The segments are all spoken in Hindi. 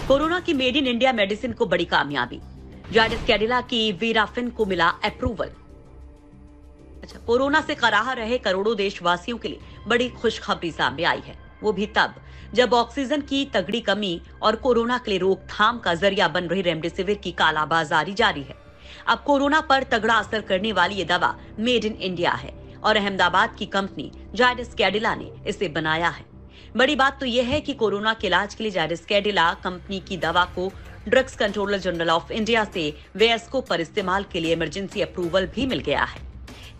कोरोना की मेड इन इंडिया मेडिसिन को बड़ी कामयाबी। जायडस कैडिला की वीराफिन को मिला अप्रूवल। कोरोना से कराह रहे करोड़ों देशवासियों के लिए बड़ी खुशखबरी सामने आई है, वो भी तब जब ऑक्सीजन की तगड़ी कमी और कोरोना के लिए रोकथाम का जरिया बन रही रेमडेसिविर की कालाबाजारी जारी है। अब कोरोना पर तगड़ा असर करने वाली ये दवा मेड इन इंडिया है और अहमदाबाद की कंपनी जायडस कैडिला ने इसे बनाया है। बड़ी बात तो यह है कि कोरोना के इलाज के लिए जायडस कैडिला कंपनी की दवा को drugs controller general of India से वेस्को पर इस्तेमाल के लिए इमरजेंसी अप्रूवल भी मिल गया है।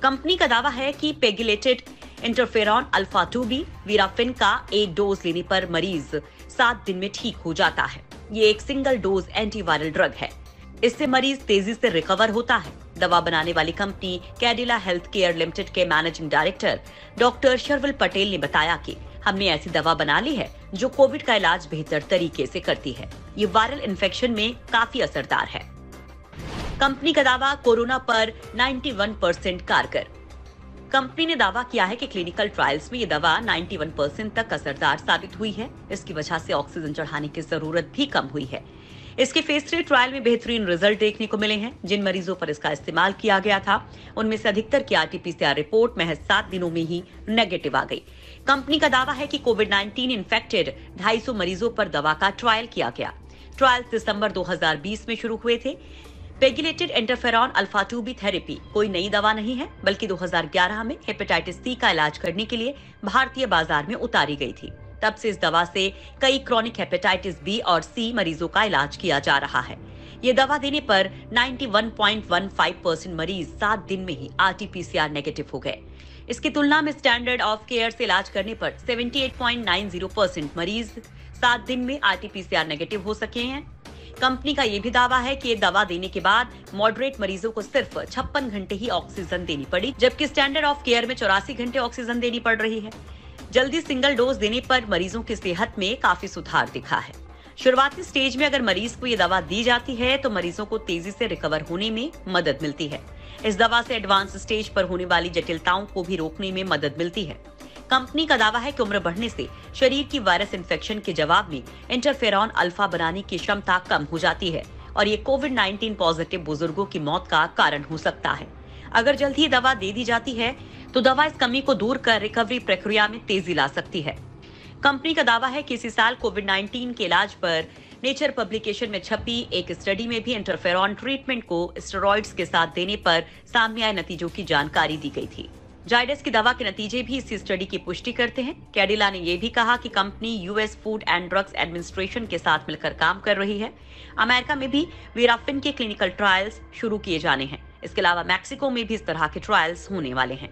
कंपनी का दावा है कि पेगिलेटेड इंटरफेरॉन अल्फा 2b वीराफिन का एक डोज लेने पर मरीज 7 दिन में ठीक हो जाता है। ये एक सिंगल डोज एंटीवायरल ड्रग है, इससे मरीज तेजी से रिकवर होता है। दवा बनाने वाली company Cadila health care limited के managing director doctor Sharvil Patel ने बताया कि हमने ऐसी दवा बना ली है जो कोविड का इलाज बेहतर तरीके से करती है। ये वायरल इन्फेक्शन में काफी असरदार है। कंपनी का दावा कोरोना पर 91% कारगर। कंपनी ने दावा किया है कि क्लिनिकल ट्रायल्स में ये दवा 91% तक असरदार साबित हुई है। इसकी वजह से ऑक्सीजन चढ़ाने की जरूरत भी कम हुई है। इसके फेज 3 ट्रायल में बेहतरीन रिजल्ट देखने को मिले हैं। जिन मरीजों पर इसका इस्तेमाल किया गया था उनमें से अधिकतर की RT-PCR रिपोर्ट महज 7 दिनों में ही नेगेटिव आ गई। कंपनी का दावा है कि कोविड-19 इन्फेक्टेड 250 मरीजों पर दवा का ट्रायल किया गया। ट्रायल दिसंबर 2020 में शुरू हुए थे। पेगिलेटेड इंटरफेरॉन अल्फा 2b थेरेपी कोई नई दवा नहीं है, बल्कि 2011 में हेपेटाइटिस सी का इलाज करने के लिए भारतीय बाजार में उतारी गई थी। तब से इस दवा से कई क्रॉनिक हेपेटाइटिस बी और सी मरीजों का इलाज किया जा रहा है। ये दवा देने पर 91.15% मरीज 7 दिन में ही RT-PCR नेगेटिव हो गए। इसकी तुलना में स्टैंडर्ड ऑफ केयर से इलाज करने पर 78.90% मरीज 7 दिन में RT-PCR नेगेटिव हो सके हैं। कंपनी का ये भी दावा है कि ये दवा देने के बाद मॉडरेट मरीजों को सिर्फ 56 घंटे ही ऑक्सीजन देनी पड़ी, जबकि स्टैंडर्ड ऑफ केयर में 84 घंटे ऑक्सीजन देनी पड़ रही है। जल्दी सिंगल डोज देने पर मरीजों की सेहत में काफी सुधार दिखा है। शुरुआती स्टेज में अगर मरीज को ये दवा दी जाती है तो मरीजों को तेजी से रिकवर होने में मदद मिलती है। इस दवा से एडवांस स्टेज पर होने वाली जटिलताओं को भी रोकने में मदद मिलती है। कंपनी का दावा है कि उम्र बढ़ने से शरीर की वायरस इन्फेक्शन के जवाब में इंटरफेरॉन अल्फा बनाने की क्षमता कम हो जाती है और ये कोविड-19 पॉजिटिव बुजुर्गों की मौत का कारण हो सकता है। अगर जल्द ही दवा दे दी जाती है तो दवा इस कमी को दूर कर रिकवरी प्रक्रिया में तेजी ला सकती है। कंपनी का दावा है कि इसी साल कोविड-19 के इलाज पर नेचर पब्लिकेशन में छपी एक स्टडी में भी इंटरफेरॉन ट्रीटमेंट को स्टेरॉइड्स के साथ देने पर सामने आए नतीजों की जानकारी दी गई थी। जायडस की दवा के नतीजे भी इसी स्टडी की पुष्टि करते हैं। कैडिला ने यह भी कहा कि company US food and drugs administration के साथ मिलकर काम कर रही है। अमेरिका में भी वीराफिन के क्लिनिकल ट्रायल्स शुरू किए जाने हैं। इसके अलावा मैक्सिको में भी इस तरह के ट्रायल्स होने वाले हैं।